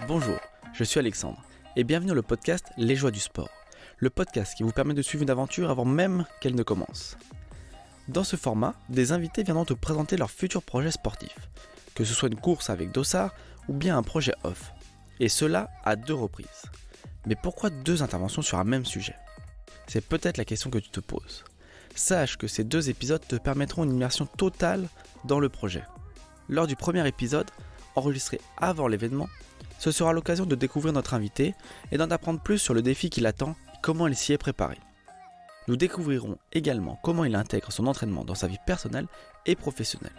Bonjour, je suis Alexandre et bienvenue dans le podcast Les Joies du Sport, le podcast qui vous permet de suivre une aventure avant même qu'elle ne commence. Dans ce format, des invités viendront te présenter leurs futurs projets sportifs, que ce soit une course avec dossard ou bien un projet off, et cela à 2 reprises. Mais pourquoi 2 interventions sur un même sujet ? C'est peut-être la question que tu te poses. Sache que ces 2 épisodes te permettront une immersion totale dans le projet. Lors du premier épisode, enregistré avant l'événement, ce sera l'occasion de découvrir notre invité et d'en apprendre plus sur le défi qui l'attend et comment il s'y est préparé. Nous découvrirons également comment il intègre son entraînement dans sa vie personnelle et professionnelle.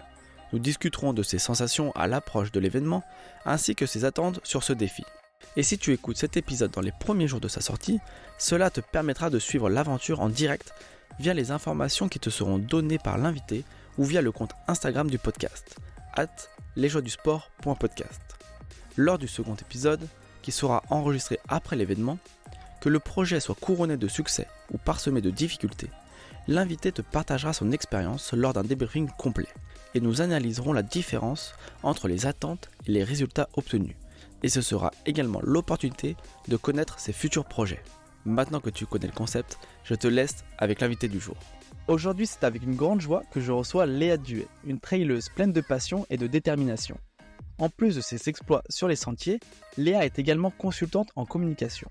Nous discuterons de ses sensations à l'approche de l'événement ainsi que ses attentes sur ce défi. Et si tu écoutes cet épisode dans les premiers jours de sa sortie, cela te permettra de suivre l'aventure en direct via les informations qui te seront données par l'invité ou via le compte Instagram du podcast, @lesjoiesdusport.podcast. Lors du second épisode, qui sera enregistré après l'événement, que le projet soit couronné de succès ou parsemé de difficultés, l'invité te partagera son expérience lors d'un débriefing complet et nous analyserons la différence entre les attentes et les résultats obtenus. Et ce sera également l'opportunité de connaître ses futurs projets. Maintenant que tu connais le concept, je te laisse avec l'invité du jour. Aujourd'hui, c'est avec une grande joie que je reçois Léa Duet, une traileuse pleine de passion et de détermination. En plus de ses exploits sur les sentiers, Léa est également consultante en communication.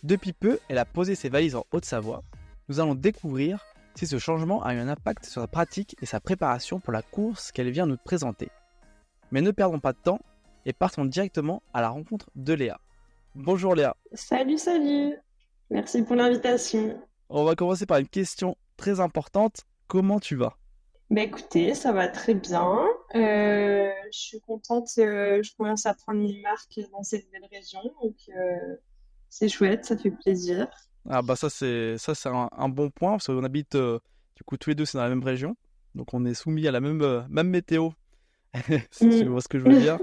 Depuis peu, elle a posé ses valises en Haute-Savoie. Nous allons découvrir si ce changement a eu un impact sur sa pratique et sa préparation pour la course qu'elle vient nous présenter. Mais ne perdons pas de temps et partons directement à la rencontre de Léa. Bonjour Léa. Salut. Merci pour l'invitation. On va commencer par une question très importante. Comment tu vas ? Écoutez, ça va très bien. Je suis contente. Je commence à prendre mes marques dans cette belle région. Donc, c'est chouette, ça fait plaisir. Ah bah ça c'est un bon point parce qu'on habite du coup tous les deux c'est dans la même région. Donc on est soumis à la même météo. Si tu vois ce que je veux dire.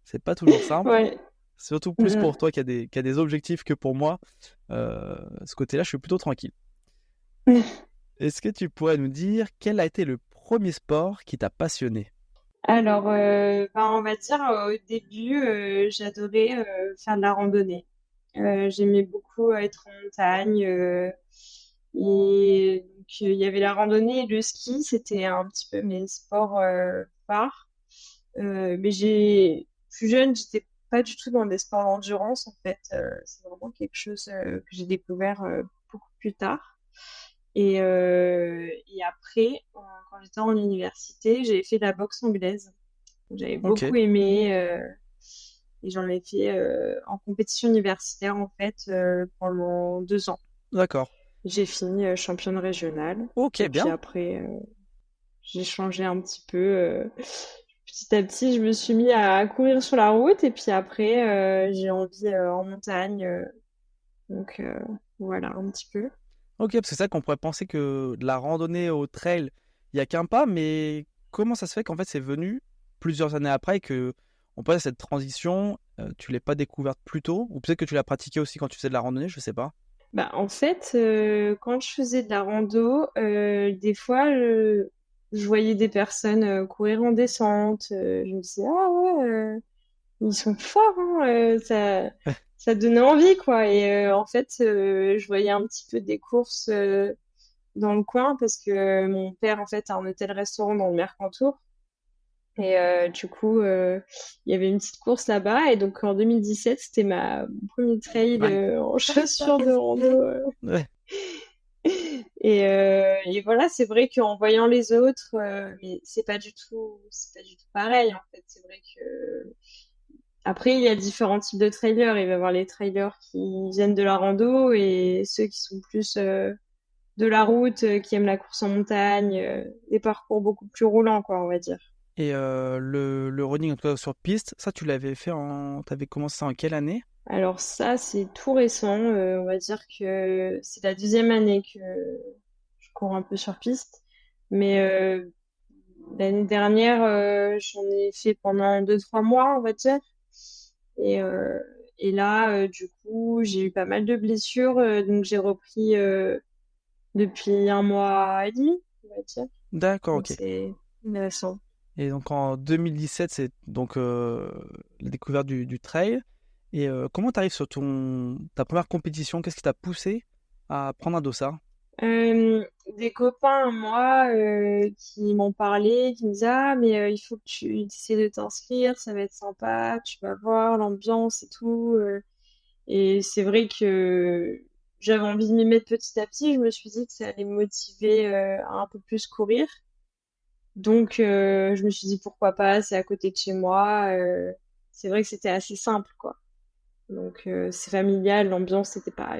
C'est pas toujours simple. Ouais. Surtout plus pour toi qui a des objectifs que pour moi. Ce côté-là, je suis plutôt tranquille. Est-ce que tu pourrais nous dire quel a été le premier sport qui t'a passionné ? Alors, on va dire au début, j'adorais faire de la randonnée. J'aimais beaucoup être en montagne. Et donc, il y avait la randonnée et le ski, c'était un petit peu mes sports phares. Mais plus jeune, j'étais pas du tout dans des sports d'endurance, en fait. C'est vraiment quelque chose que j'ai découvert beaucoup plus tard. Et après, quand j'étais en université, j'ai fait de la boxe anglaise. J'avais beaucoup aimé et j'en ai fait en compétition universitaire, en fait, pendant 2 ans. D'accord. J'ai fini championne régionale. Ok, et bien. Puis après, j'ai changé un petit peu. Petit à petit, je me suis mis à courir sur la route et puis après, j'ai envie en montagne. Donc voilà, un petit peu. Ok, parce que c'est ça qu'on pourrait penser que de la randonnée au trail, il n'y a qu'un pas, mais comment ça se fait qu'en fait c'est venu plusieurs années après que on passe à cette transition, tu l'as pas découverte plus tôt, ou peut-être que tu l'as pratiquée aussi quand tu faisais de la randonnée, je sais pas. En fait, quand je faisais de la rando, des fois, je voyais des personnes courir en descente. Je me disais, ah ouais, ils sont forts, hein, ça donnait envie, quoi. Et en fait, je voyais un petit peu des courses dans le coin parce que mon père, en fait, a un hôtel-restaurant dans le Mercantour. Et du coup, il y avait une petite course là-bas. Et donc, en 2017, c'était mon premier trail en chaussures de rando. Ouais. Et voilà, c'est vrai qu'en voyant les autres, mais c'est pas du tout pareil, en fait. C'est vrai que après, il y a différents types de trailers. Il va y avoir les trailers qui viennent de la rando et ceux qui sont plus de la route, qui aiment la course en montagne, des parcours beaucoup plus roulants, quoi, on va dire. Et le running en tout cas sur piste, ça tu l'avais fait t'avais commencé ça en quelle année ? Alors ça, c'est tout récent. On va dire que c'est la 2e année que je cours un peu sur piste. Mais l'année dernière, j'en ai fait pendant 2-3 mois, on va dire. Et là, du coup, j'ai eu pas mal de blessures. Donc j'ai repris depuis 1 mois et demi, on va dire. D'accord, Donc ok. c'est intéressant. Et donc en 2017, c'est donc la découverte du trail. Et comment tu arrives sur ta première compétition? Qu'est-ce qui t'a poussé à prendre un dossard? Des copains, moi, qui m'ont parlé, qui me disaient, ah, mais il faut que tu essaies de t'inscrire, ça va être sympa, tu vas voir l'ambiance et tout. Et c'est vrai que j'avais envie de m'y mettre petit à petit. Je me suis dit que ça allait me motiver à un peu plus courir. Donc, je me suis dit pourquoi pas, c'est à côté de chez moi. C'est vrai que c'était assez simple, quoi. Donc, c'est familial, l'ambiance, c'était pas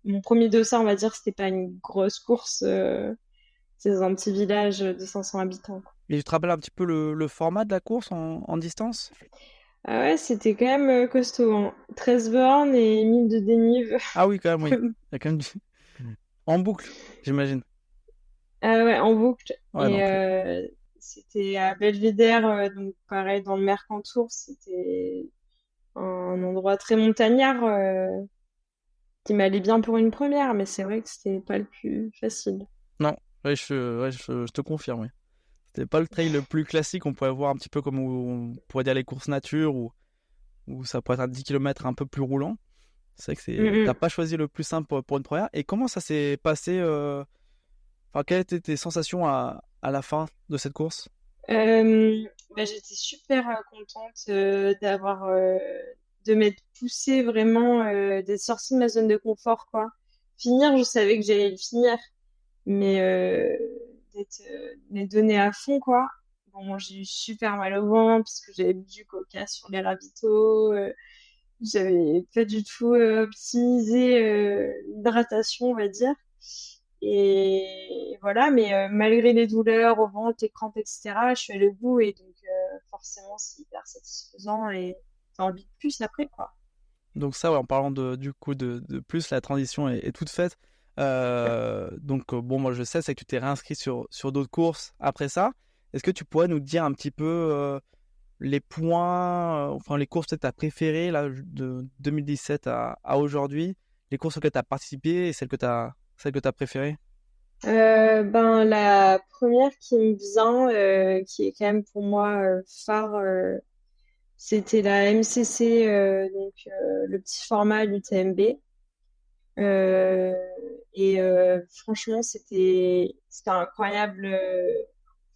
mon premier dossard, on va dire, c'était pas une grosse course. C'est dans un petit village de 500 habitants, quoi. Et tu te rappelles un petit peu le format de la course en distance? Ah ouais, c'était quand même costaud, hein. 13 bornes et 1000 de dénive. Ah oui, quand même, oui. Il y a quand même en boucle, j'imagine. Ah ouais, en boucle. Ouais, Et donc. c'était à Belvédère, donc pareil, dans le Mercantour, c'était un endroit très montagnard qui m'allait bien pour une première, mais c'est vrai que c'était pas le plus facile. Non, je te confirme, oui. C'était pas le trail le plus classique, on pourrait voir un petit peu comme on pourrait dire les courses nature ou ça pourrait être un 10 km un peu plus roulant. C'est vrai que t'as Mm, pas choisi le plus simple pour une première. Et comment ça s'est passé enfin, quelles étaient tes sensations à la fin de cette course? bah, j'étais super contente de m'être poussée vraiment, d'être sortie de ma zone de confort, quoi. Finir, je savais que j'allais le finir, mais d'être donné à fond, quoi. Bon, j'ai eu super mal au ventre parce que j'avais bu du coca sur les ravitaux. J'avais pas du tout optimisé l'hydratation, on va dire. Et voilà, mais malgré les douleurs au ventre, les crampes, etc., je suis allée au bout et donc forcément c'est hyper satisfaisant et t'as envie de plus après, quoi. Donc ça, ouais, en parlant du coup de plus, la transition est toute faite. Donc bon, moi je sais, c'est que tu t'es réinscrit sur d'autres courses après ça. Est-ce que tu pourrais nous dire un petit peu les points, enfin les courses peut-être à préférées là, de 2017 à aujourd'hui, les courses auxquelles tu as participé et celles que tu as préférées? Ben la première qui me vient, qui est quand même pour moi phare, c'était la MCC, donc le petit format l'UTMB. Euh, et franchement, c'était incroyable.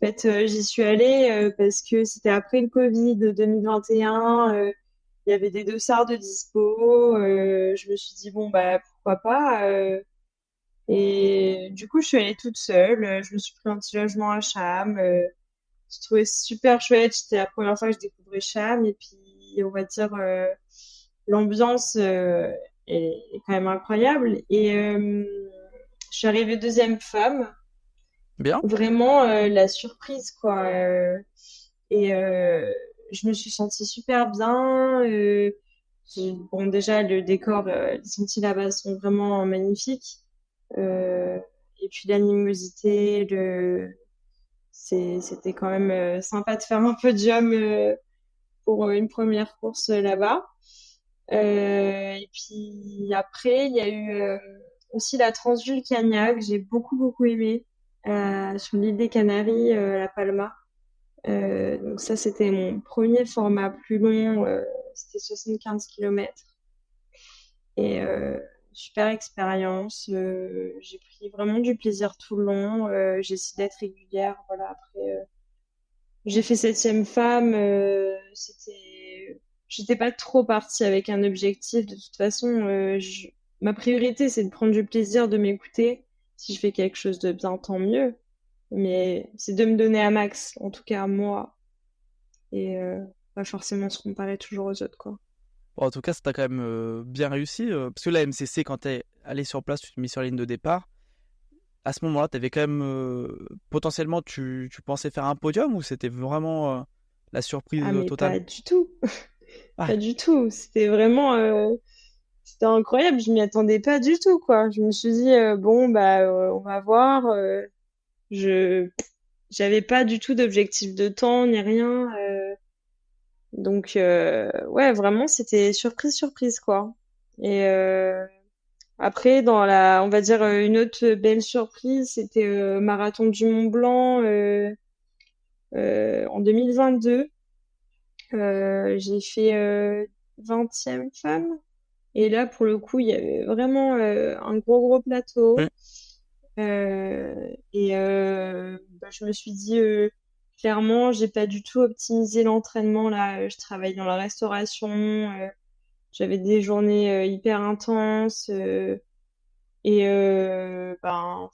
En fait, j'y suis allée parce que c'était après le Covid de 2021. Il y avait des dossards de dispo. Je me suis dit, bon, bah, pourquoi pas. Et du coup, je suis allée toute seule. Je me suis pris un petit logement à Cham. Je trouvais super chouette. C'était la première fois que je découvrais Cham. Et puis, on va dire, l'ambiance est quand même incroyable. Et je suis arrivée deuxième femme. Bien. Vraiment la surprise, quoi. Et je me suis sentie super bien. Bon, déjà, le décor, les sentiers là-bas sont vraiment magnifiques. Euh, et puis l'animosité, c'était quand même sympa de faire un podium pour une première course là-bas. Et puis après, il y a eu aussi la Transvulcania que j'ai beaucoup beaucoup aimé sur l'île des Canaries, La Palma. Donc ça, c'était mon premier format plus long, c'était 75 kilomètres. Et super expérience. J'ai pris vraiment du plaisir tout le long. J'ai essayé d'être régulière. Voilà, après, j'ai fait septième femme. J'étais pas trop partie avec un objectif. De toute façon, ma priorité, c'est de prendre du plaisir, de m'écouter. Si je fais quelque chose de bien, tant mieux. Mais c'est de me donner un max, en tout cas à moi. Et pas forcément se comparer toujours aux autres, quoi. Bon, en tout cas, ça t'a quand même bien réussi. Parce que la MCC, quand t'es allé sur place, tu t'es mis sur la ligne de départ. À ce moment-là, t'avais quand même potentiellement, tu pensais faire un podium ou c'était vraiment la surprise Ah, mais totale? pas du tout. Ah, Pas du tout. C'était vraiment, c'était incroyable. Je m'y attendais pas du tout, quoi. Je me suis dit, bon, bah, on va voir. Je, j'avais pas du tout d'objectif de temps ni rien. Donc, ouais, vraiment, c'était surprise, surprise, quoi. Et après, on va dire une autre belle surprise, c'était Marathon du Mont Blanc en 2022. J'ai fait 20e femme. Et là, pour le coup, il y avait vraiment un gros plateau. Ouais. Je me suis dit, clairement, j'ai pas du tout optimisé l'entraînement là. Je travaille dans la restauration. J'avais des journées hyper intenses. En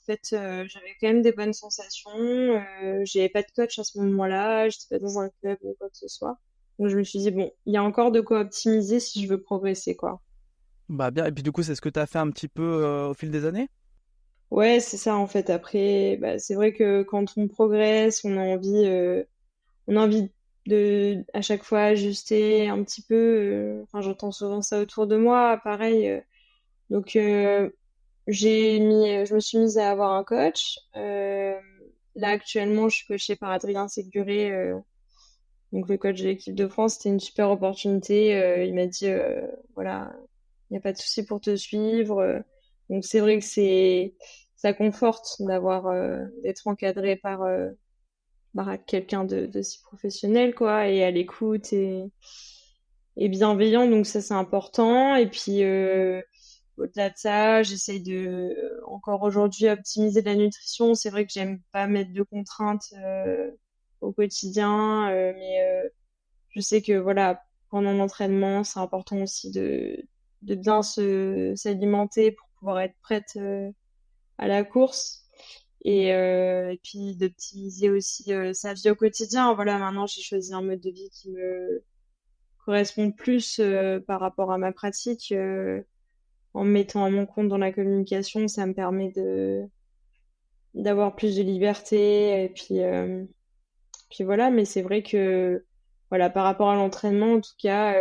fait, j'avais quand même des bonnes sensations. J'avais pas de coach à ce moment-là. J'étais pas dans un club ou quoi que ce soit. Donc, je me suis dit, bon, il y a encore de quoi optimiser si je veux progresser, quoi. Bah bien, et puis du coup, c'est ce que tu as fait un petit peu au fil des années? Ouais, c'est ça en fait. Après, c'est vrai que quand on progresse, on a envie de à chaque fois ajuster un petit peu. Enfin, j'entends souvent ça autour de moi, pareil. Donc, je me suis mise à avoir un coach. Là actuellement, je suis coachée par Adrien Séguré, donc le coach de l'équipe de France. C'était une super opportunité. Il m'a dit, voilà, il n'y a pas de souci pour te suivre. Donc c'est vrai que ça conforte d'être encadré par quelqu'un de si professionnel, quoi, et à l'écoute et bienveillant. Donc ça, c'est important. Et puis, au-delà de ça, j'essaye encore aujourd'hui, optimiser la nutrition. C'est vrai que j'aime pas mettre de contraintes au quotidien, mais je sais que voilà, pendant l'entraînement, c'est important aussi de bien s'alimenter pour pouvoir être prête à la course. Et puis d'optimiser aussi sa vie au quotidien. Voilà, maintenant j'ai choisi un mode de vie qui me correspond plus par rapport à ma pratique. En me mettant à mon compte dans la communication, ça me permet d'avoir plus de liberté. Et puis voilà, mais c'est vrai que voilà, par rapport à l'entraînement, en tout cas,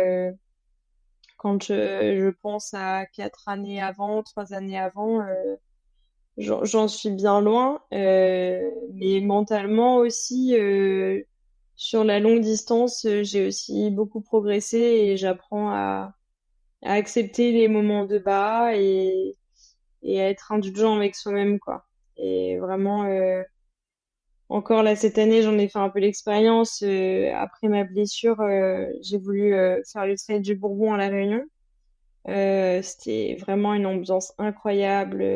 quand je pense à 4 années avant, 3 années avant, j'en suis bien loin. Mais mentalement aussi, sur la longue distance, j'ai aussi beaucoup progressé et j'apprends à accepter les moments de bas et à être indulgent avec soi-même, quoi. Et vraiment, encore là, cette année, j'en ai fait un peu l'expérience. Après ma blessure, j'ai voulu faire le trail du Bourbon à La Réunion. C'était vraiment une ambiance incroyable.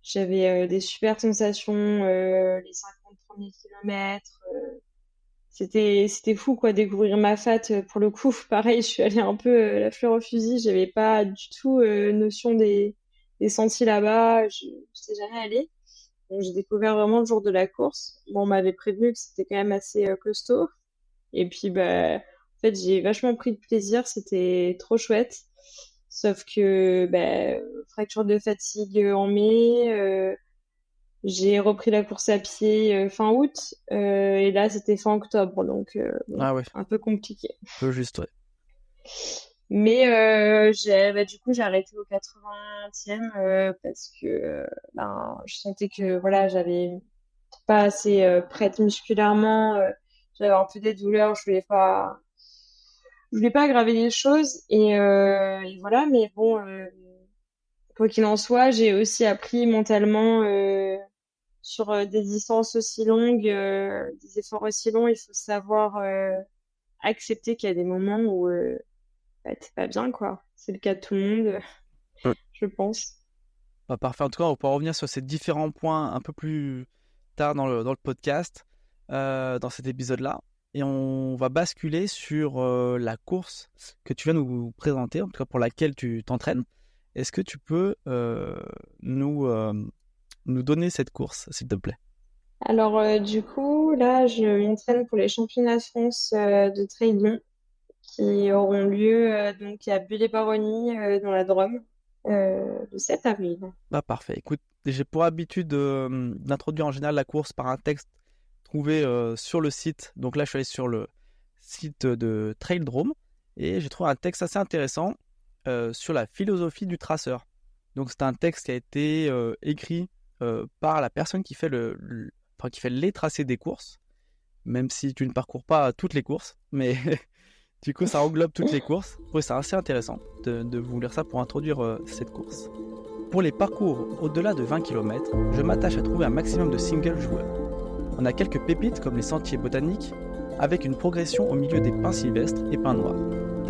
J'avais des super sensations, les 50 premiers kilomètres. C'était fou, quoi, découvrir ma fat. Pour le coup, pareil, je suis allée un peu la fleur au fusil. J'avais pas du tout notion des sentiers là-bas. Je n'étais jamais allée. Donc, j'ai découvert vraiment le jour de la course. Bon, on m'avait prévenu que c'était quand même assez costaud. Et puis, en fait, j'ai vachement pris de plaisir. C'était trop chouette. Sauf que, fracture de fatigue en mai. J'ai repris la course à pied fin août. Et là, c'était fin octobre. Donc, bon, Ah ouais, un peu compliqué. un peu juste, ouais. Mais du coup, j'ai arrêté au 80e parce que je sentais que voilà, j'avais pas assez prête musculairement. J'avais un peu des douleurs, je voulais pas aggraver les choses et voilà. Mais bon, quoi qu'il en soit, j'ai aussi appris mentalement sur des distances aussi longues, des efforts aussi longs. Il faut savoir accepter qu'il y a des moments où t'es pas bien, quoi. C'est le cas de tout le monde, Ouais. je pense. Bah, parfait. En tout cas, on pourra revenir sur ces différents points un peu plus tard dans le podcast, dans cet épisode-là. Et on va basculer sur la course que tu viens nous présenter, en tout cas pour laquelle tu t'entraînes. Est-ce que tu peux nous donner cette course, s'il te plaît? Alors, du coup, là, je m'entraîne pour les championnats de France de trail long qui auront lieu donc à Bulle-les-Baronnies dans la Drôme le 7 avril. Bah, parfait. Écoute, j'ai pour habitude d'introduire en général la course par un texte trouvé sur le site. Donc là, je suis allé sur le site de Traildrome et j'ai trouvé un texte assez intéressant sur la philosophie du traceur. Donc c'est un texte qui a été écrit par la personne qui fait qui fait les tracés des courses, même si tu ne parcours pas toutes les courses, mais du coup ça englobe toutes les courses. Oui, c'est assez intéressant de vous lire ça pour introduire cette course. Pour les parcours au-delà de 20 km, je m'attache à trouver un maximum de singles joueurs. On a quelques pépites comme les sentiers botaniques, avec une progression au milieu des pins sylvestres et pins noirs.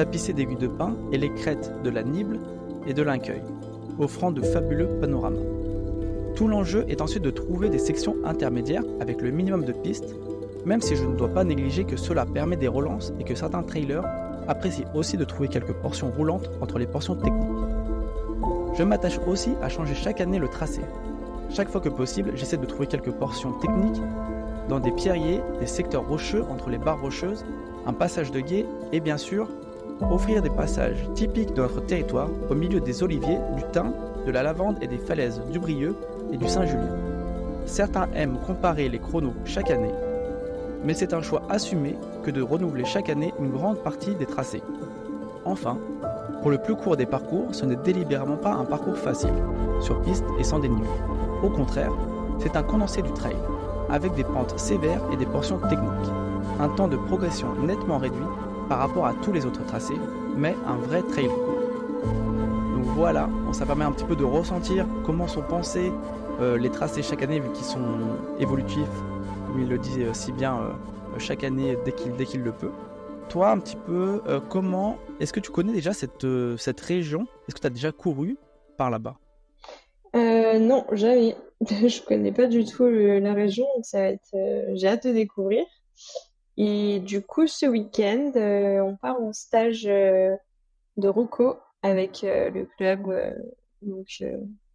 tapissées d'aiguilles de pin et les crêtes de la Nible et de l'Incueil, offrant de fabuleux panoramas. Tout l'enjeu est ensuite de trouver des sections intermédiaires avec le minimum de pistes, même si je ne dois pas négliger que cela permet des relances et que certains trailers apprécient aussi de trouver quelques portions roulantes entre les portions techniques. Je m'attache aussi à changer chaque année le tracé. Chaque fois que possible, j'essaie de trouver quelques portions techniques dans des pierriers, des secteurs rocheux entre les barres rocheuses, un passage de gué et bien sûr, offrir des passages typiques de notre territoire au milieu des oliviers, du thym, de la lavande et des falaises du Brieux et du Saint-Julien. Certains aiment comparer les chronos chaque année, mais c'est un choix assumé que de renouveler chaque année une grande partie des tracés. Enfin, pour le plus court des parcours, ce n'est délibérément pas un parcours facile, sur piste et sans dénivelé. Au contraire, c'est un condensé du trail, avec des pentes sévères et des portions techniques. Un temps de progression nettement réduit par rapport à tous les autres tracés, mais un vrai trail court. Donc voilà, ça permet un petit peu de ressentir comment sont pensés les tracés chaque année, vu qu'ils sont évolutifs, comme il le dit si bien chaque année dès qu'il le peut. Toi, un petit peu, comment est-ce que tu connais déjà cette région? Est-ce que tu as déjà couru par là-bas? Non, jamais. Je connais pas du tout la région, donc ça va être, j'ai hâte de découvrir. Et du coup, ce week-end, on part en stage de Roco avec le club, donc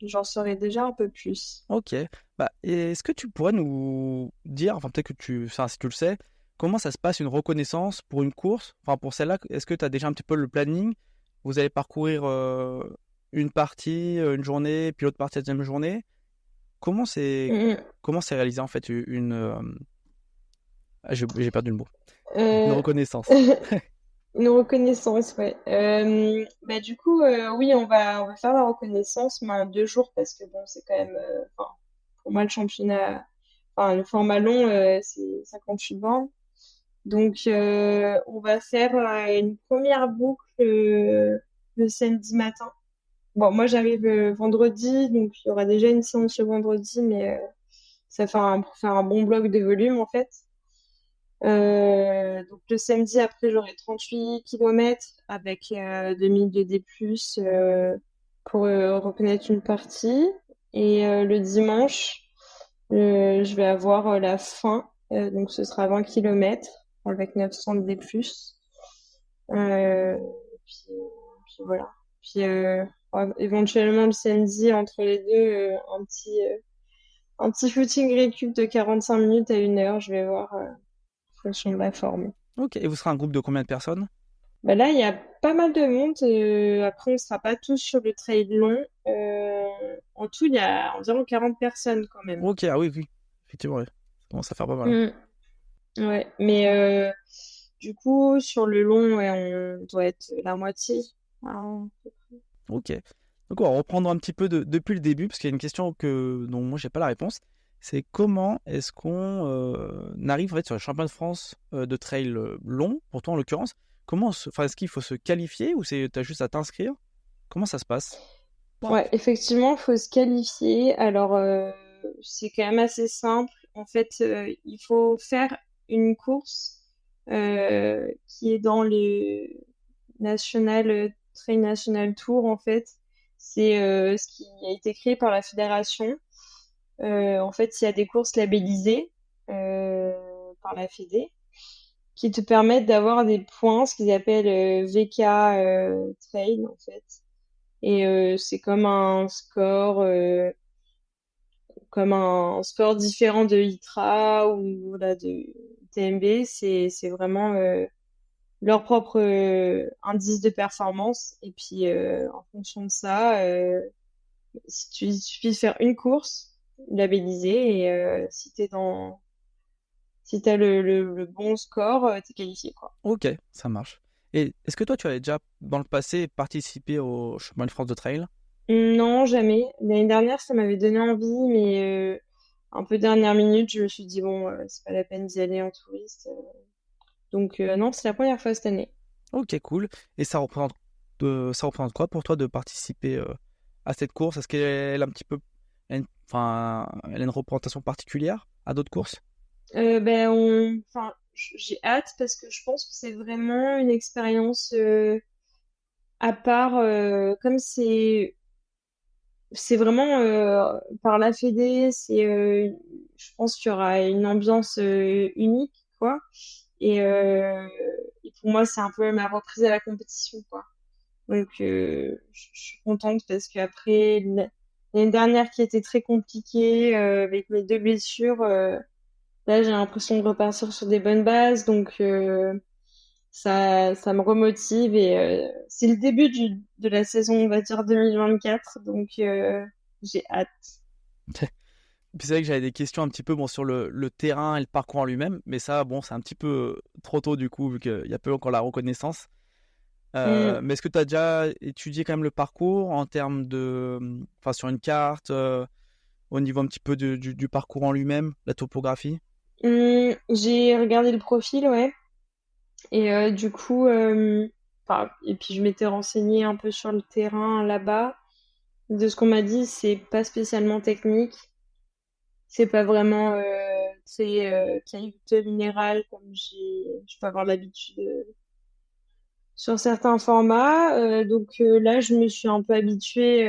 j'en saurai déjà un peu plus. Ok. Bah, est-ce que tu pourrais nous dire, enfin peut-être que si tu le sais, comment ça se passe une reconnaissance pour une course? Enfin pour celle-là, est-ce que tu as déjà un petit peu le planning? Vous allez parcourir une partie, une journée, puis l'autre partie la deuxième journée. Comment c'est Mm. comment c'est réalisé en fait j'ai perdu le mot. Une Euh, reconnaissance. Une reconnaissance, ouais. Bah, du coup, oui, on va faire la reconnaissance, mais en 2 jours, parce que bon, c'est quand même, enfin, pour moi, le championnat, enfin, le format long, c'est 58 bornes. Donc, on va faire une première boucle le samedi matin. Bon, moi, j'arrive vendredi, donc il y aura déjà une séance le vendredi, mais ça fait pour faire un bon bloc de volume, en fait. Donc le samedi après j'aurai 38 kilomètres avec 2000 de D+, pour reconnaître une partie. Et le dimanche, je vais avoir la fin, donc ce sera 20 kilomètres avec 900 de D+. Puis, puis voilà. Puis ouais, éventuellement le samedi entre les deux, un petit footing récup de 45 minutes à 1 heure, je vais voir fonction de la forme. Ok. Et vous serez un groupe de combien de personnes? Bah là, il y a pas mal de monde. Après, on sera pas tous sur le trail long. En tout, il y a environ 40 personnes quand même. Ok, ah oui, oui. Effectivement, ouais. Ça commence à faire pas mal. Mm. Ouais, mais du coup, sur le long, ouais, on doit être la moitié. Ah. Ok. Donc on va reprendre un petit peu depuis le début, parce qu'il y a une question dont moi j'ai pas la réponse. C'est comment est-ce qu'on arrive en fait, sur le championnat de France de trail long, pour toi en l'occurrence. Est-ce qu'il faut se qualifier ou t'as juste à t'inscrire? Comment ça se passe? Ouais, effectivement, il faut se qualifier. Alors, c'est quand même assez simple. En fait, il faut faire une course qui est dans le Trail National Tour, en fait. C'est ce qui a été créé par la fédération. En fait, il y a des courses labellisées par la Fédé qui te permettent d'avoir des points, ce qu'ils appellent VK Trail, en fait. Et c'est comme un score différent de ITRA ou voilà, de TMB. C'est vraiment leur propre indice de performance. Et puis, en fonction de ça, il suffit de faire une course labellisée et si t'as le bon score, t'es qualifié, quoi. Ok, ça marche. Et est-ce que toi tu avais déjà dans le passé participé au championnat de France de trail? Non, jamais. L'année dernière, ça m'avait donné envie, mais un peu dernière minute, je me suis dit, bon, c'est pas la peine d'y aller en touriste. Donc, non, c'est la première fois cette année. Ok, cool. Et ça représente quoi pour toi de participer à cette course? Est-ce qu'elle a un petit peu, elle a une représentation particulière à d'autres courses? Ben, enfin, j'ai hâte parce que je pense que c'est vraiment une expérience à part, comme c'est vraiment par la Fédé, je pense qu'il y aura une ambiance unique, quoi. Et pour moi, c'est un peu ma reprise à la compétition, quoi. Donc, je suis contente parce qu'après l'année dernière qui était très compliquée avec mes 2 blessures, là, j'ai l'impression de repartir sur des bonnes bases. Donc, ça me remotive et c'est le début de la saison, on va dire 2024. Donc, j'ai hâte. Puis c'est vrai que j'avais des questions un petit peu bon, sur le terrain et le parcours en lui-même, mais ça, bon, c'est un petit peu trop tôt du coup, vu qu'il y a peu encore la reconnaissance. Mm. Mais est-ce que tu as déjà étudié quand même le parcours en termes de, enfin, sur une carte, au niveau un petit peu du parcours en lui-même, la topographie? J'ai regardé le profil, ouais. Et du coup, enfin, et puis je m'étais renseignée un peu sur le terrain là-bas. De ce qu'on m'a dit, c'est pas spécialement technique. C'est pas vraiment, c'est caillouteux minéral comme je peux avoir l'habitude sur certains formats. Donc là, je me suis un peu habituée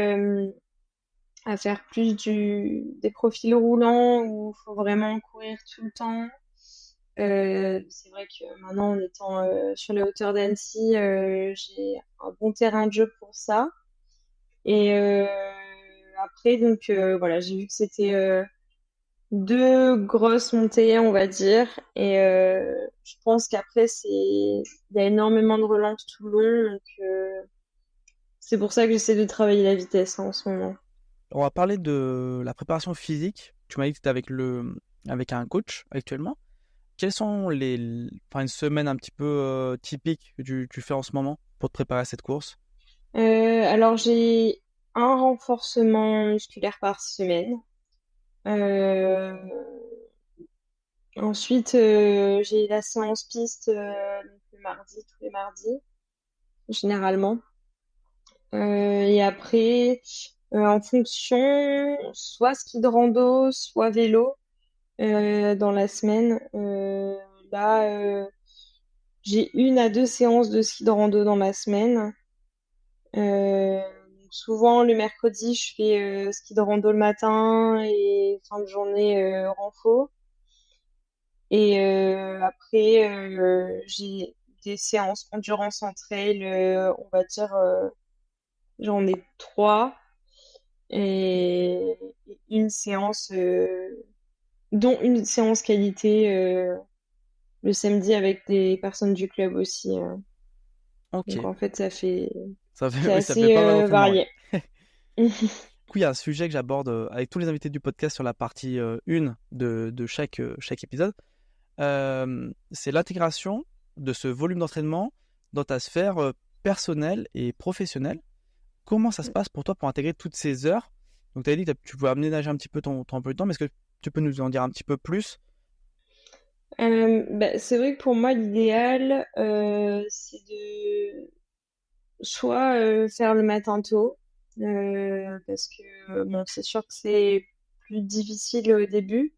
à faire plus des profils roulants où il faut vraiment courir tout le temps. C'est vrai que maintenant, en étant sur les hauteurs d'Annecy, j'ai un bon terrain de jeu pour ça. Et après, donc voilà, j'ai vu que c'était 2 grosses montées, on va dire. Et je pense qu'après, il y a énormément de relance tout le long. Donc c'est pour ça que j'essaie de travailler la vitesse en ce moment. On va parler de la préparation physique. Tu m'as dit que tu es avec un coach actuellement. Quelles sont enfin, une semaine un petit peu typique que tu fais en ce moment pour te préparer à cette course? Alors, j'ai un renforcement musculaire par semaine. Euh, Ensuite, j'ai la séance piste donc le mardi, tous les mardis, généralement. Et après, en fonction, soit ski de rando, soit vélo dans la semaine. Là, j'ai 1 à 2 séances de ski de rando dans ma semaine. Donc souvent, le mercredi, je fais ski de rando le matin et fin de journée renfo. Et après, j'ai des séances endurance en trail, on va dire, j'en ai 3 et une séance, dont une séance qualité le samedi avec des personnes du club aussi. Ok, Donc en fait, ça fait, c'est oui, ça fait assez pas mal d'entraînement, oui. varié. Du coup, il y a un sujet que j'aborde avec tous les invités du podcast sur la partie 1 de chaque épisode. C'est l'intégration de ce volume d'entraînement dans ta sphère personnelle et professionnelle. Comment ça se passe pour toi pour intégrer toutes ces heures? Donc, tu as dit que tu pouvais aménager un petit peu ton emploi du temps, mais est-ce que tu peux nous en dire un petit peu plus? Bah, c'est vrai que pour moi, l'idéal, c'est de soit faire le matin tôt, parce que bon, c'est sûr que c'est plus difficile au début,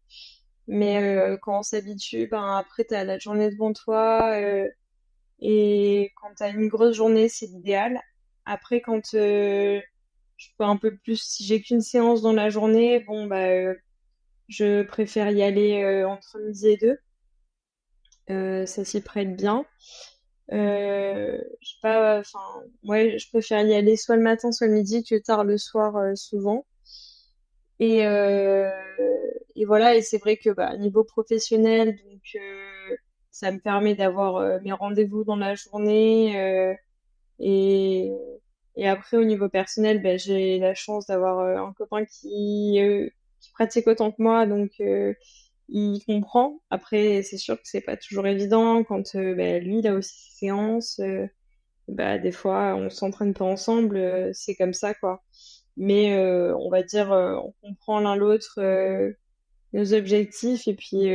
mais quand on s'habitue, ben après t'as la journée devant toi, et quand t'as une grosse journée, c'est l'idéal. Après, quand je peux un peu plus, si j'ai qu'une séance dans la journée, bon bah je préfère y aller entre midi et 2. Ça s'y prête bien. Je sais pas, enfin, ouais, je préfère y aller soit le matin, soit le midi que tard le soir, souvent. Et, euh, et voilà, et c'est vrai que bah, niveau professionnel, donc ça me permet d'avoir mes rendez-vous dans la journée. Et, et après, au niveau personnel, bah, j'ai la chance d'avoir un copain qui pratique autant que moi, donc il comprend. Après, c'est sûr que c'est pas toujours évident quand bah, lui, il a aussi ses séances. Bah, des fois, on s'entraîne pas ensemble, c'est comme ça, quoi. Mais on va dire, on comprend l'un l'autre nos objectifs et puis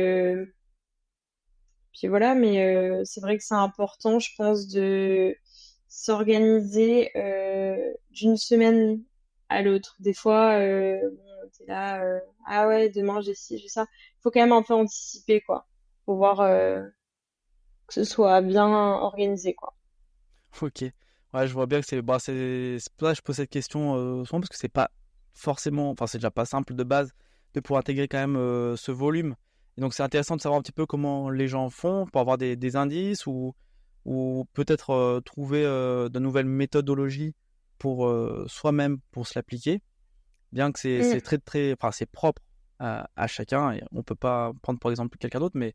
voilà. Mais c'est vrai que c'est important, je pense, de s'organiser d'une semaine à l'autre. Des fois, bon, t'es là, ah ouais, demain j'ai ci, j'ai ça. Faut quand même un peu anticiper, quoi. Faut voir. que ce soit bien organisé, quoi. Ok. Ouais, je vois bien que c'est pour ça que je pose cette question souvent parce que c'est pas forcément, enfin c'est déjà pas simple de base de pouvoir intégrer quand même ce volume. Et donc c'est intéressant de savoir un petit peu comment les gens font pour avoir des indices ou peut-être trouver de nouvelles méthodologies pour soi-même pour se l'appliquer. Bien que c'est Mm. très très, enfin c'est propre à chacun et on peut pas prendre par exemple quelqu'un d'autre, mais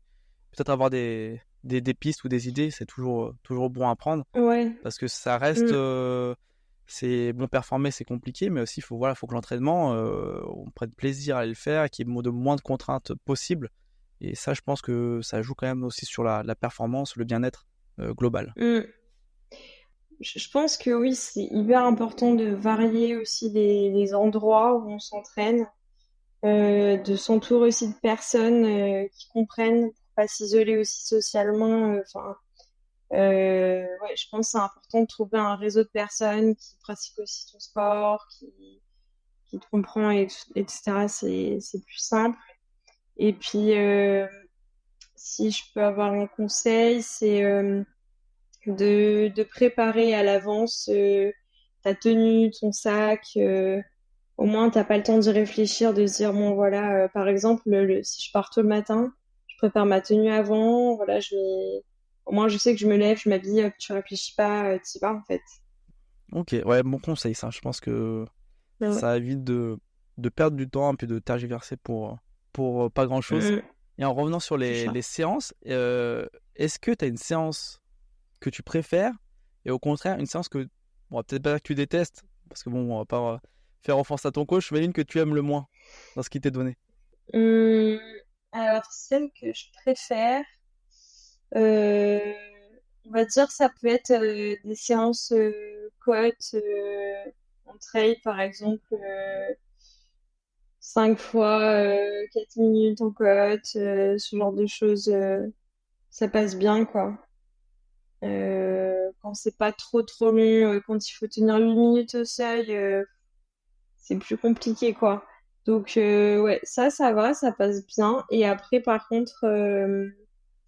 peut-être avoir des pistes ou des idées, c'est toujours bon à prendre. Ouais. Parce que ça reste, Mm. c'est bon performer, c'est compliqué, mais aussi faut que l'entraînement, on prenne plaisir à aller le faire, qu'il y ait de moins de contraintes possibles. Et ça, je pense que ça joue quand même aussi sur la performance, le bien-être global. Mm. Je pense que oui, c'est hyper important de varier aussi les endroits où on s'entraîne, de s'entourer aussi de personnes qui comprennent, pour pas s'isoler aussi socialement. Enfin, ouais, je pense que c'est important de trouver un réseau de personnes qui pratiquent aussi ton sport, qui te comprend, etc. C'est plus simple. Et puis, si je peux avoir un conseil, c'est de préparer à l'avance ta tenue, ton sac. Au moins, t'as pas le temps d'y réfléchir, de se dire, bon, voilà, par exemple, si je pars tôt le matin, je prépare ma tenue avant. Voilà, au moins, je sais que je me lève, je m'habille, hop, tu réfléchis pas, t'y vas, en fait. Ok, ouais, bon conseil ça. Je pense que Ouais, ouais. ça évite de perdre du temps et puis de tergiverser pour pas grand-chose. Mm, Et en revenant sur c'est les ça. séances, est-ce que tu as une séance que tu préfères et au contraire une séance que, bon, peut-être pas que tu détestes, parce que bon, on va pas faire offense à ton coach, mais une que tu aimes le moins dans ce qui t'est donné. Hum, alors, celle que je préfère, euh, on va dire, ça peut être des séances côte en trail, par exemple, 5 fois 4 minutes en côte, ce genre de choses, ça passe bien, quoi. Quand c'est pas trop long, quand il faut tenir 8 minutes au seuil, c'est plus compliqué, quoi. Donc, ouais, ça va, ça passe bien. Et après, par contre,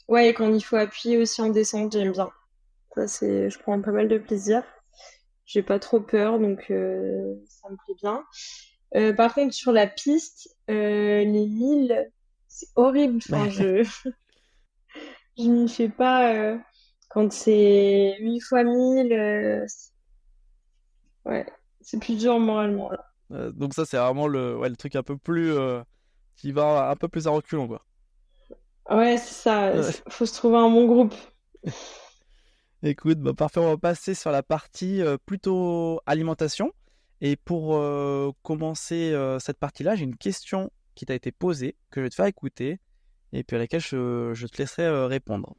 ouais, quand il faut appuyer aussi en descente, j'aime bien. Je prends pas mal de plaisir. J'ai pas trop peur, donc ça me plaît bien. Par contre, sur la piste, les 1000, c'est horrible. Enfin, je m'y fais pas. Quand c'est 8 fois 1000, ouais, c'est plus dur moralement, là. Donc ça, c'est vraiment le truc un peu plus qui va un peu plus à reculons, quoi. Ouais, c'est ça. Ouais. Faut se trouver un bon groupe. Écoute, bah parfait, on va passer sur la partie plutôt alimentation. Et pour commencer cette partie-là, j'ai une question qui t'a été posée, que je vais te faire écouter, et puis à laquelle je te laisserai répondre.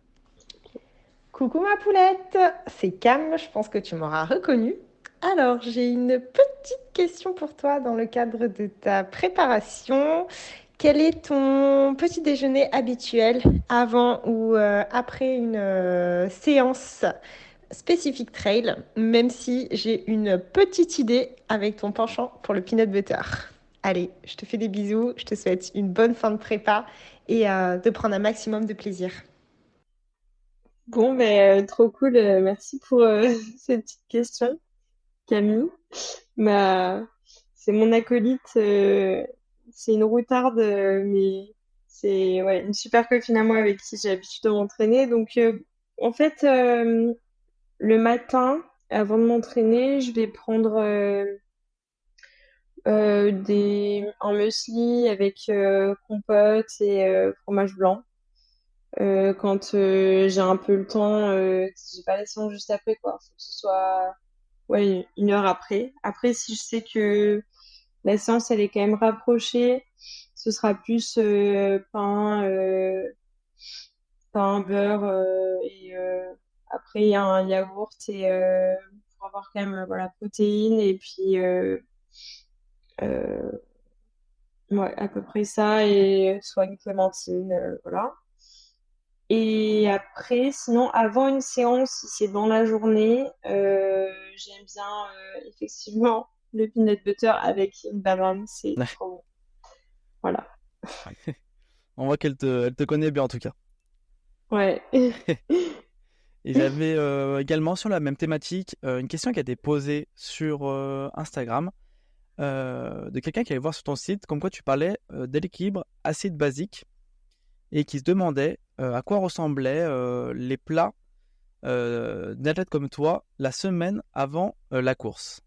Coucou ma poulette, c'est Cam, je pense que tu m'auras reconnue. Alors, j'ai une petite question pour toi dans le cadre de ta préparation. Quel est ton petit déjeuner habituel avant ou après une séance spécifique trail, même si j'ai une petite idée avec ton penchant pour le peanut butter. Allez, je te fais des bisous, je te souhaite une bonne fin de prépa et de prendre un maximum de plaisir. Bon, ben, trop cool. Merci pour cette petite question, Camille. Bah, c'est mon acolyte. C'est une routarde, mais c'est ouais, une super copine à moi avec qui j'ai l'habitude de m'entraîner. Donc, en fait, le matin, avant de m'entraîner, je vais prendre un muesli avec compote et fromage blanc. Quand j'ai un peu le temps, si j'ai pas la séance juste après, quoi. Faut que ce soit ouais, 1 heure après. Après, si je sais que la séance, elle est quand même rapprochée, ce sera plus pain, beurre et après, il y a un yaourt et pour avoir quand même voilà, protéines et puis euh, ouais, à peu près ça et soit une clémentine, voilà. Et après, sinon, avant une séance, si c'est dans la journée, j'aime bien effectivement le peanut butter avec une banane, c'est Ouais. trop bon. Voilà. On voit elle te connaît bien en tout cas. Ouais. Et j'avais également sur la même thématique une question qui a été posée sur Instagram de quelqu'un qui allait voir sur ton site, comme quoi tu parlais de l'équilibre acide-basique et qui se demandait à quoi ressemblaient les plats d'un athlète comme toi la semaine avant la course.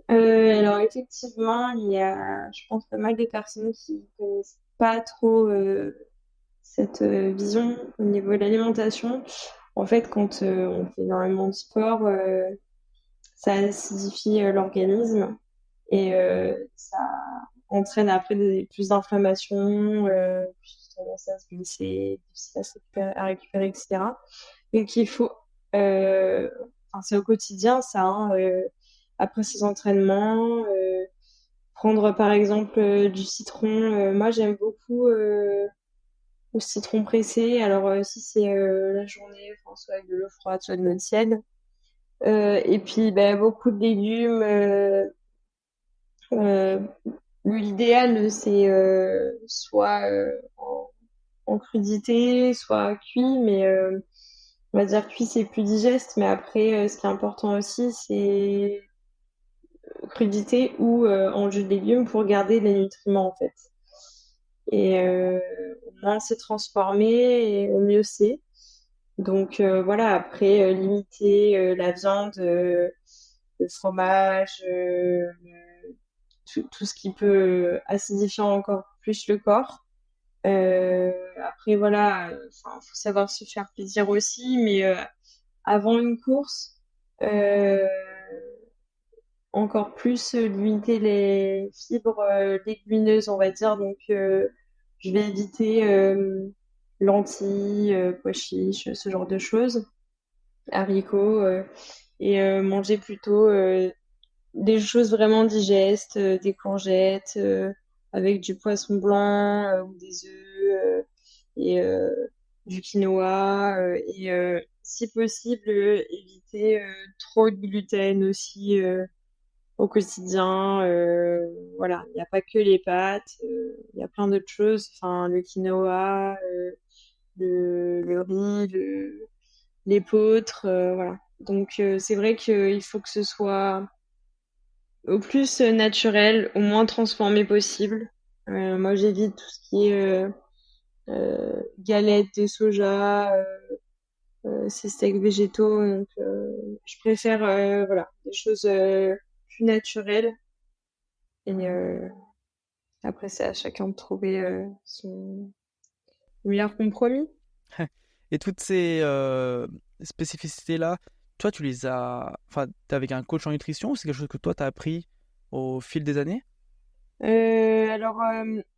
Alors effectivement, il y a, je pense, pas mal de personnes qui connaissent pas trop cette vision au niveau de l'alimentation. En fait, quand on fait énormément de sport, ça acidifie l'organisme et ça entraîne après plus d'inflammation, plus tendance à se blesser, difficile à récupérer, etc. Donc il faut, enfin, c'est au quotidien ça, hein, après ces entraînements, prendre par exemple du citron. Moi j'aime beaucoup le citron pressé. Alors si c'est la journée, enfin, soit avec de l'eau froide, soit de l'eau tiède. Et puis ben, beaucoup de légumes. Euh, L'idéal c'est soit en crudité, soit cuit, mais on va dire cuit c'est plus digeste. Mais après, ce qui est important aussi, c'est crudité ou en jus de légumes pour garder les nutriments en fait. Et au moins c'est transformé et au mieux c'est. Donc voilà, après limiter la viande, le fromage, tout ce qui peut acidifier encore plus le corps. Après voilà, faut savoir se faire plaisir aussi, mais avant une course, euh, encore plus limiter les fibres légumineuses, on va dire. Donc je vais éviter lentilles, pois chiches, ce genre de choses, haricots, et manger plutôt des choses vraiment digestes, des courgettes avec du poisson blanc ou des œufs et du quinoa et si possible éviter trop de gluten aussi au quotidien. Voilà, il n'y a pas que les pâtes, il y a plein d'autres choses. Enfin, le quinoa, le riz, l'épeautre, voilà. Donc c'est vrai qu'il faut que ce soit au plus naturel, au moins transformé possible. Moi, j'évite tout ce qui est galettes de soja, ces steaks végétaux. Donc, je préfère voilà, des choses plus naturelles. Et après, c'est à chacun de trouver son meilleur compromis. Et toutes ces spécificités-là, toi, tu les as. Enfin, t'es avec un coach en nutrition ou c'est quelque chose que toi, t'as appris au fil des années? Alors,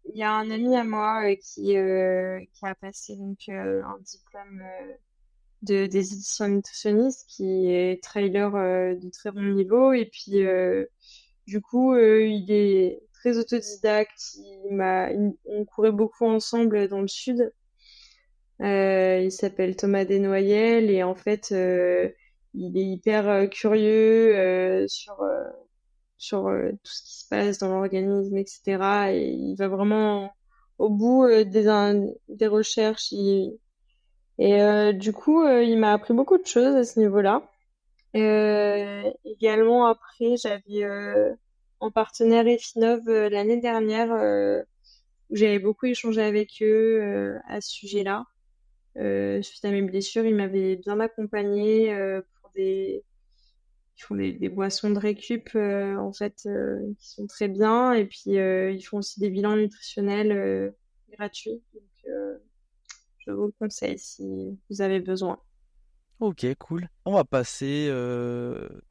il y a un ami à moi qui a passé donc un diplôme des éditions nutritionnistes, qui est trailer de très bon niveau. Et puis, du coup, il est très autodidacte. On courait beaucoup ensemble dans le sud. Il s'appelle Thomas Desnoyelles et en fait, il est hyper curieux sur tout ce qui se passe dans l'organisme, etc. Et il va vraiment au bout des recherches. Et du coup, il m'a appris beaucoup de choses à ce niveau-là. Également, après, j'avais en partenaire Efinov l'année dernière, où j'avais beaucoup échangé avec eux à ce sujet-là. Suite à mes blessures, ils m'avaient bien accompagnée pour ils font des boissons de récup en fait qui sont très bien et puis ils font aussi des bilans nutritionnels gratuits. Donc je vous le conseille si vous avez besoin. Ok, cool. On va passer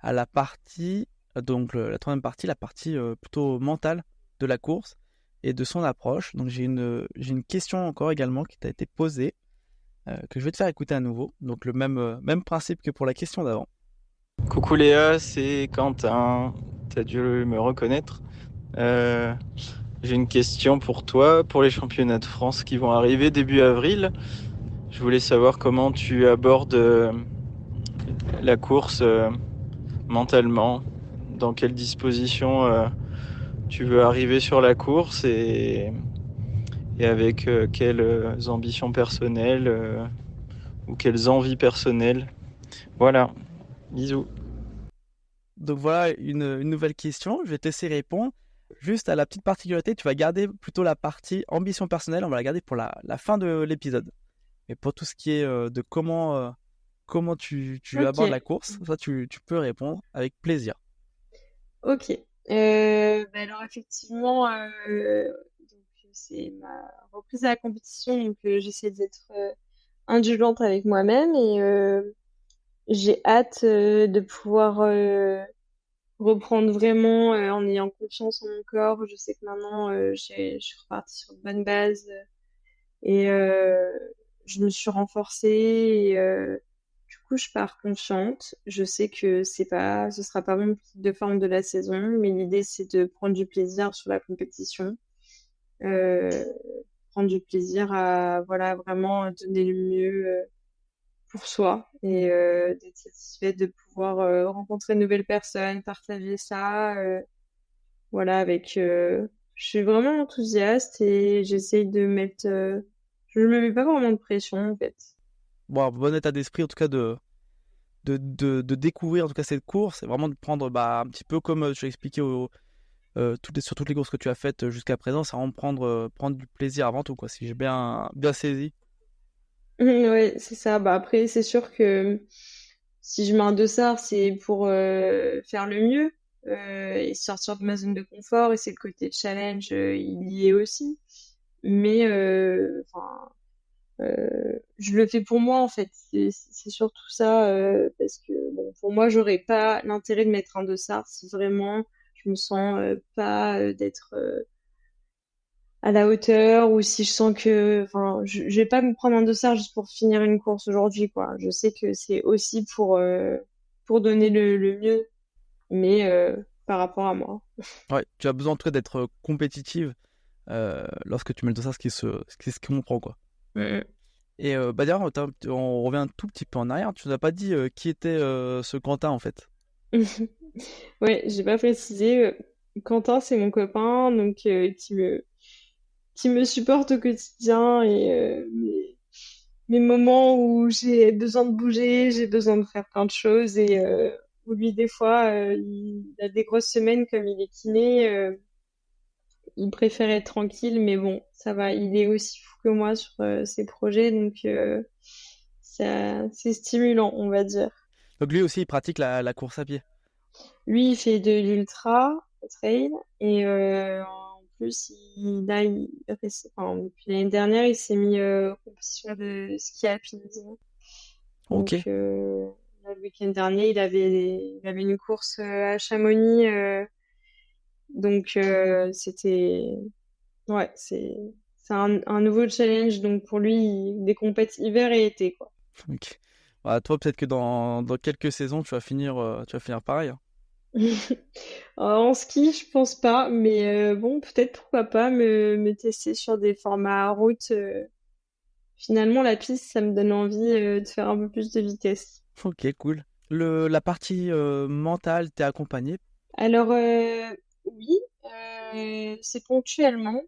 à la partie, donc la troisième partie, la partie plutôt mentale de la course et de son approche. Donc j'ai une question encore également qui t'a été posée, que je vais te faire écouter à nouveau. Donc le même principe que pour la question d'avant. Coucou Léa, c'est Quentin. T'as dû me reconnaître. Euh, j'ai une question pour toi. Pour les championnats de France qui vont arriver début avril, je voulais savoir comment tu abordes la course mentalement. Dans quelle disposition tu veux arriver sur la course et avec quelles ambitions personnelles. ou quelles envies personnelles. Voilà, bisous. Donc voilà une nouvelle question. Je vais te laisser répondre. Juste à la petite particularité, tu vas garder plutôt la partie ambition personnelle, on va la garder pour la fin de l'épisode. Et pour tout ce qui est de comment tu abordes la Ok, course, ça tu peux répondre avec plaisir. ok. Alors effectivement, donc, c'est ma reprise à la compétition, donc j'essaie d'être indulgente avec moi-même et j'ai hâte de pouvoir reprendre vraiment en ayant confiance en mon corps. Je sais que maintenant, je suis repartie sur de bonnes bases et je me suis renforcée et du coup, je pars confiante. Je sais que ce sera pas mon pic de forme de la saison, mais l'idée, c'est de prendre du plaisir sur la compétition, euh, prendre du plaisir à, voilà, vraiment donner le mieux pour soi et d'être satisfaite de pouvoir rencontrer de nouvelles personnes, partager ça, voilà, je suis vraiment enthousiaste et j'essaye de mettre, je ne me mets pas vraiment de pression en fait. Bon, bon état d'esprit en tout cas de découvrir en tout cas cette course et vraiment de prendre un petit peu comme tu l'as expliqué sur toutes les courses que tu as faites jusqu'à présent, c'est vraiment prendre du plaisir avant tout, quoi, si j'ai bien saisi. Ouais, c'est ça. Bah après, c'est sûr que si je mets un dossard, c'est pour faire le mieux et sortir de ma zone de confort. Et c'est le côté challenge, il y est aussi. Mais enfin, je le fais pour moi en fait. C'est surtout ça parce que bon, pour moi, j'aurais pas l'intérêt de mettre un dossard si vraiment je me sens pas d'être à la hauteur ou si je sens que, enfin, je vais pas me prendre un dossard juste pour finir une course aujourd'hui, quoi. Je sais que c'est aussi pour donner le mieux, mais par rapport à moi. Ouais, tu as besoin en tout cas d'être compétitive lorsque tu mets le dossard, ce qui comprend, quoi. Mm. Et d'ailleurs, on revient un tout petit peu en arrière. Tu nous as pas dit qui était ce Quentin en fait. Ouais, j'ai pas précisé. Quentin, c'est mon copain, donc qui me supporte au quotidien et mes moments où j'ai besoin de bouger, j'ai besoin de faire plein de choses et où lui, des fois, il a des grosses semaines comme il est kiné, il préfère être tranquille, mais bon, ça va, il est aussi fou que moi sur ses projets, donc c'est stimulant, on va dire. Donc lui aussi, il pratique la course à pied. Lui, il fait de l'ultra trail et en plus, enfin, depuis l'année dernière, il s'est mis en compétition de ski alpinisme. Ok, Donc, le week-end dernier, il avait une course à Chamonix. Donc, ouais, c'est un nouveau challenge. Donc, pour lui, des compètes hiver et été, quoi. ok. Bah, toi, peut-être que dans quelques saisons, tu vas finir pareil, hein. En ski, je pense pas, mais bon, peut-être pourquoi pas me tester sur des formats à route. Finalement, la piste, ça me donne envie de faire un peu plus de vitesse. Ok, cool. La partie mentale, t'es accompagné. Alors, oui, c'est ponctuellement,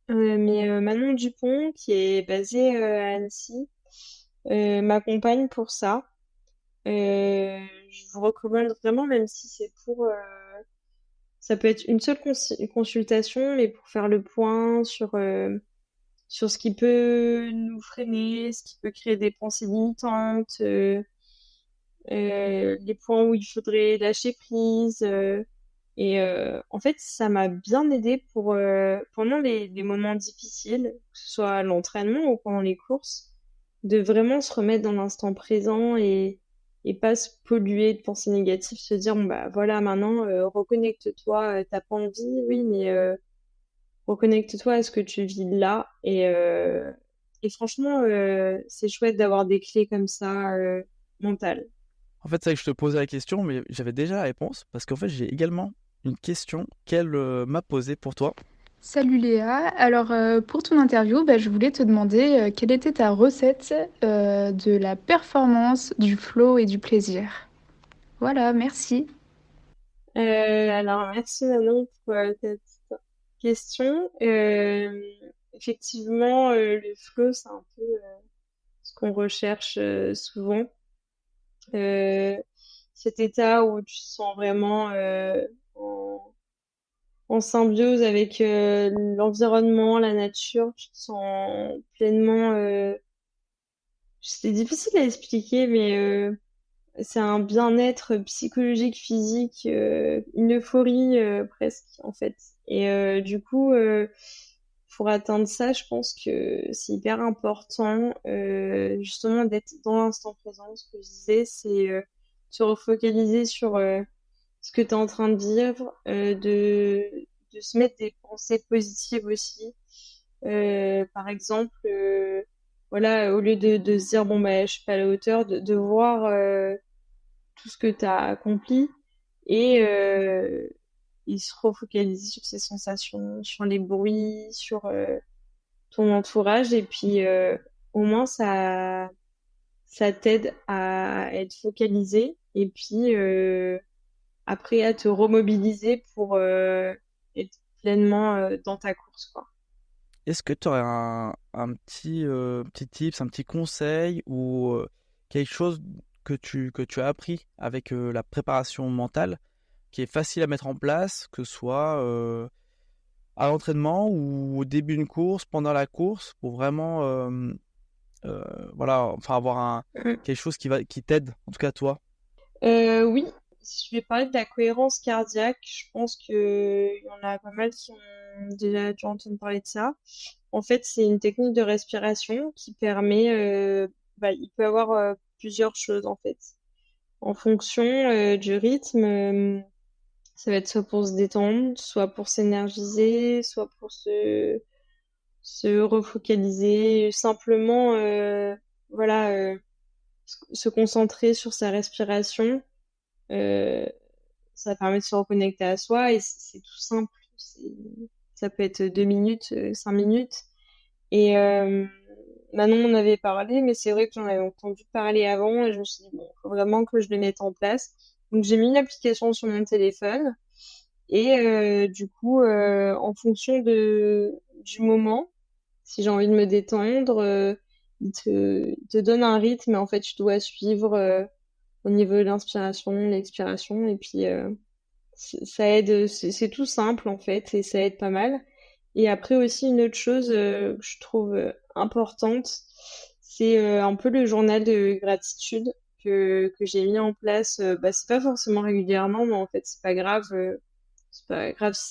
mais Manon Dupont, qui est basée à Annecy, m'accompagne pour ça. Je vous recommande vraiment, même si c'est ça peut être une seule consultation, mais pour faire le point sur ce qui peut nous freiner, ce qui peut créer des pensées limitantes, les points où il faudrait lâcher prise. Et en fait, ça m'a bien aidé pour pendant les moments difficiles, que ce soit à l'entraînement ou pendant les courses, de vraiment se remettre dans l'instant présent et pas se polluer de pensées négatives, se dire bon bah voilà maintenant reconnecte-toi, t'as pas envie, oui, mais reconnecte-toi à ce que tu vis là et franchement c'est chouette d'avoir des clés comme ça mentales. En fait, c'est vrai que je te posais la question, mais j'avais déjà la réponse parce qu'en fait, j'ai également une question qu'elle m'a posée pour toi. Salut Léa, alors pour ton interview, je voulais te demander quelle était ta recette de la performance, du flow et du plaisir. Voilà, merci. Alors, merci Manon pour ta petite question. Effectivement, le flow, c'est un peu ce ce qu'on recherche souvent. Cet état où tu te sens vraiment en symbiose avec l'environnement, la nature, tu te sens pleinement. C'est difficile à expliquer, mais c'est un bien-être psychologique, physique, une euphorie presque en fait. Et du coup, pour atteindre ça, je pense que c'est hyper important justement d'être dans l'instant présent. Ce que je disais, c'est se refocaliser sur ce que tu es en train de vivre, de se mettre des pensées positives aussi. Par exemple, voilà, au lieu de se dire bon bah je suis pas à la hauteur, de voir tout ce que tu as accompli et se refocaliser sur ses sensations, sur les bruits, sur ton entourage et puis au moins ça t'aide à être focalisé et puis après à te remobiliser pour être pleinement dans ta course quoi. Est-ce que tu aurais un petit tips, un petit conseil ou quelque chose que tu as appris avec la préparation mentale qui est facile à mettre en place, que ce soit à l'entraînement ou au début d'une course, pendant la course, pour vraiment voilà, enfin avoir quelque chose qui t'aide, en tout cas toi. Oui, si je vais parler de la cohérence cardiaque, je pense que il y en a pas mal qui ont déjà dû entendre parler de ça. En fait, c'est une technique de respiration qui permet, il peut y avoir plusieurs choses en fait. En fonction du rythme, ça va être soit pour se détendre, soit pour s'énergiser, soit pour se refocaliser, simplement, voilà, se concentrer sur sa respiration. Euh, Ça permet de se reconnecter à soi et c'est tout simple. Ça peut être 2 minutes, 5 minutes. Et Manon on avait parlé, mais c'est vrai que j'en avais entendu parler avant et je me suis dit, bon, faut vraiment que je le mette en place. Donc j'ai mis une application sur mon téléphone et du coup, en fonction du moment, si j'ai envie de me détendre, il te donne un rythme et en fait, tu dois suivre au niveau de l'inspiration, l'expiration et puis ça aide, c'est tout simple en fait et ça aide pas mal. Et après aussi une autre chose que je trouve importante, c'est un peu le journal de gratitude que j'ai mis en place. C'est pas forcément régulièrement, mais en fait c'est pas grave si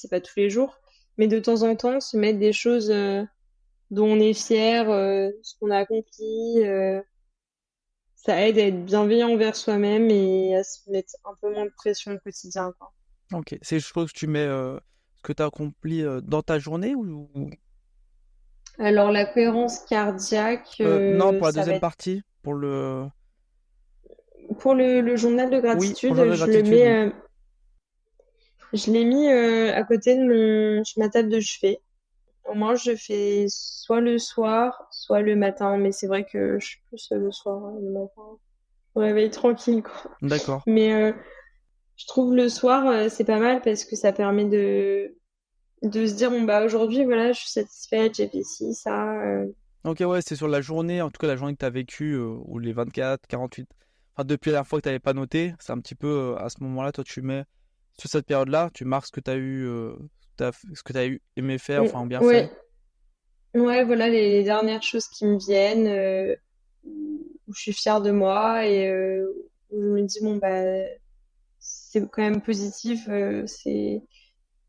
c'est pas tous les jours. Mais de temps en temps, se mettre des choses dont on est fier, ce qu'on a accompli, ça aide à être bienveillant envers soi-même et à se mettre un peu moins de pression au quotidien, quoi. Ok, c'est des choses que tu mets, ce que tu as accompli dans ta journée ou... Alors, la cohérence cardiaque, Non, pour la ça va deuxième être partie, pour le... pour le journal de Oui, pour le jour gratitude, de gratitude, oui. je l'ai mis à côté de ma table de chevet. Au moins, je fais soit le soir, soit le matin, mais c'est vrai que je suis plus le soir, hein, le matin. Je me réveille tranquille, quoi. D'accord. Mais je trouve le soir, c'est pas mal parce que ça permet de se dire, bon, bah, aujourd'hui, voilà, je suis satisfaite, j'ai fait ci, ça. Ok, ouais, c'est sur la journée, en tout cas la journée que tu as vécue, ou les 24, 48, enfin depuis la dernière fois que tu n'avais pas noté, c'est un petit peu à ce moment-là, toi tu mets, sur cette période-là, tu marques ce que tu as eu, ce que tu as eu aimé faire, enfin bien Ouais, fait. ouais, voilà les dernières choses qui me viennent, où je suis fière de moi et où je me dis, bon, bah, c'est quand même positif. C'est